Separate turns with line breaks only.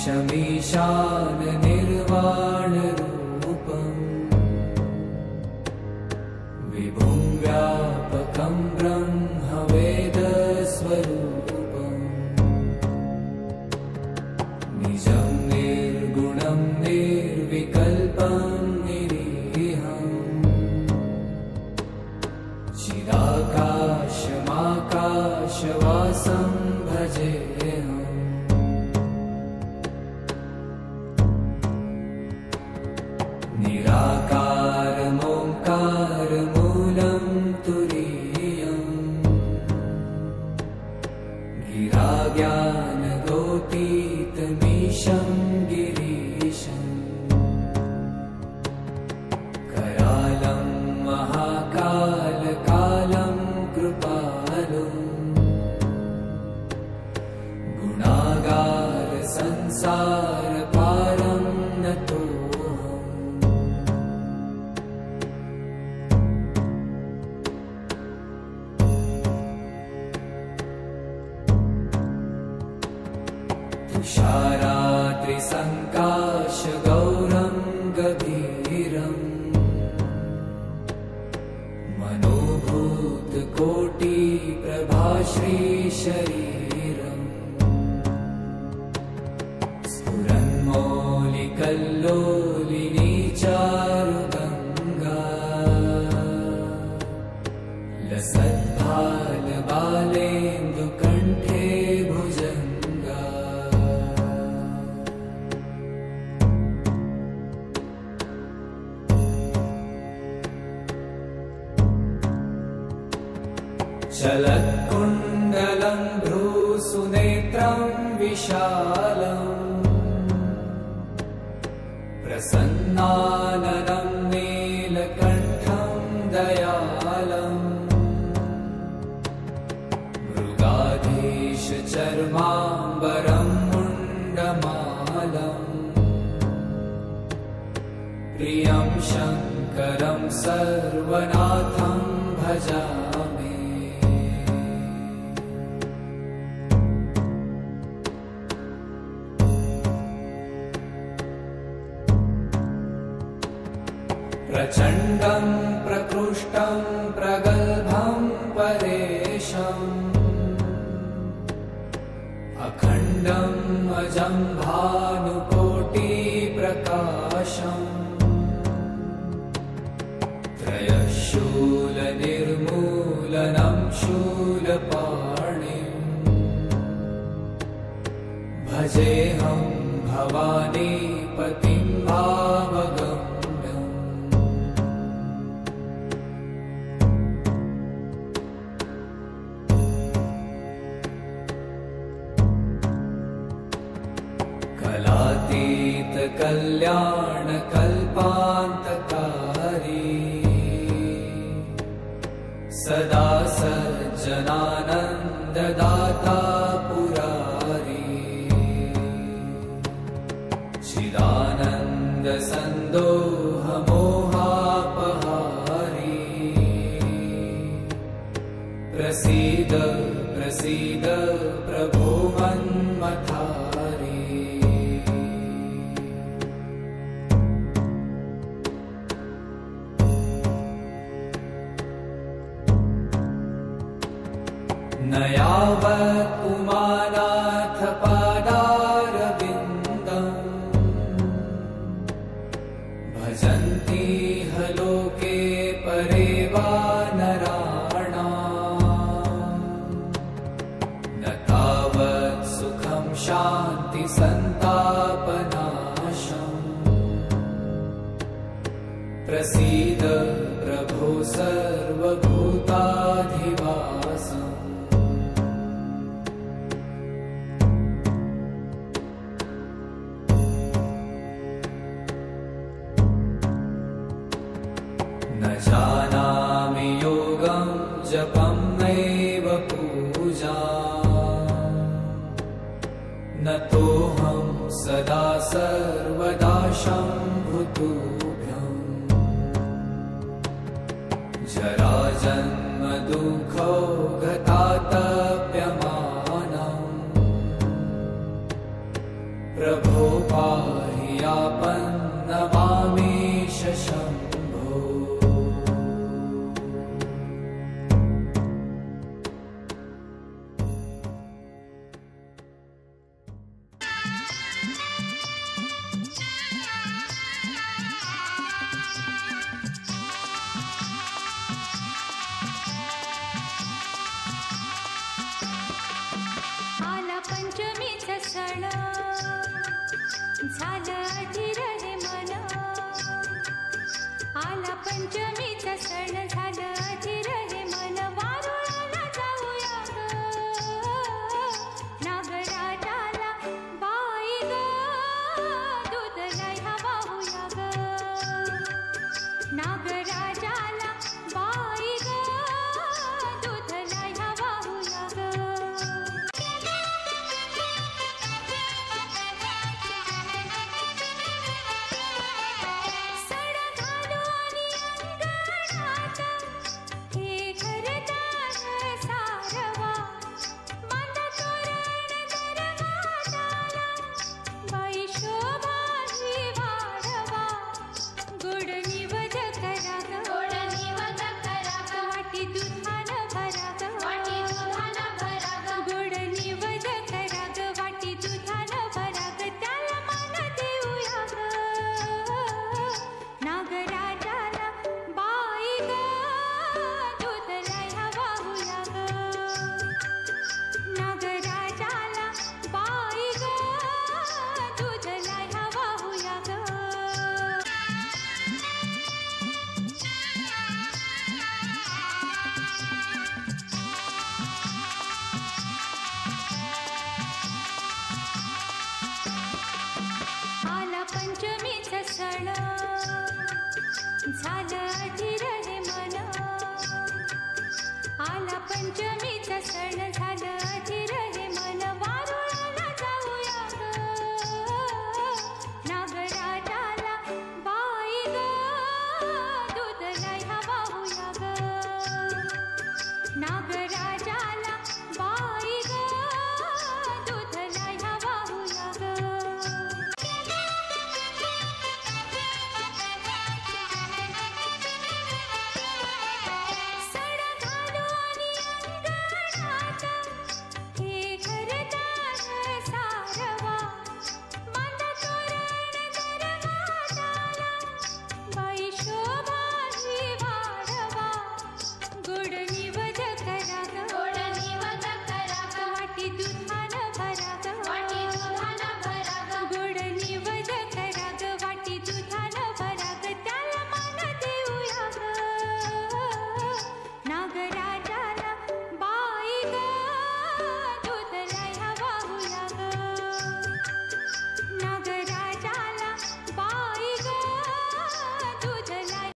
ईशमीशान निर्वाणरूपम् विभुं व्यापकं ब्रह्मवेदस्वरूपम् निजं निर्गुणं निर्विकल्पं निरीहम् चिदाकाशमाकाशवासं भजेऽहम् निराकारमोङ्कारमूलं तुरीयम् गिराज्ञानगोतीतमीशं गिरीशम् करालं महाकालकालं कृपालुम् गुणागार संसारपारं नतो तुषारात्रिसङ्काशगौरं गभीरम् मनोभूतकोटिप्रभाश्रीशरीरम् स्फुरन्मौलिकल्लोलिनी चारुगङ्गा लसद्भालबालेन्दुकण्ठे भुजङ्गा चलत्कुण्डलं भ्रूसुनेत्रं विशालम् प्रसन्नाननं नीलकण्ठं दयालम् मृगाधीशचर्माम्बरं मुण्डमालम् प्रियं शङ्करं सर्वनाथं भजामि प्रचण्डं प्रकृष्टं प्रगल्भं परेशम् अखण्डम् अजं भानुकोटिप्रकाशम् त्रयशूलनिर्मूलनं शूलपाणिम् भजेऽहं भवानीपतिं भावगम् कलातीतकल्याणकल्पान्तकारी सदा सज्जनानन्ददाता पुरारी चिदानन्दसन्दोहमोहापहारी प्रसीद प्रसीद प्रभो मन्मथारी न यावत् उमानाथ पादारविन्दम् भजन्ति ह लोके परे वा नराणाम् न तावत् सुखं शान्ति सन्तापनाशम् प्रसीद प्रभो सर्वभूताधिवासम् न जानामि योगं जपं नैव पूजाम् न तोऽहं सदा सर्वदा शम्भुतुभ्यम् जराजन्म दुःखौ गतातप्यमानम् प्रभो
झालं अधीर हे मन आला पंचमी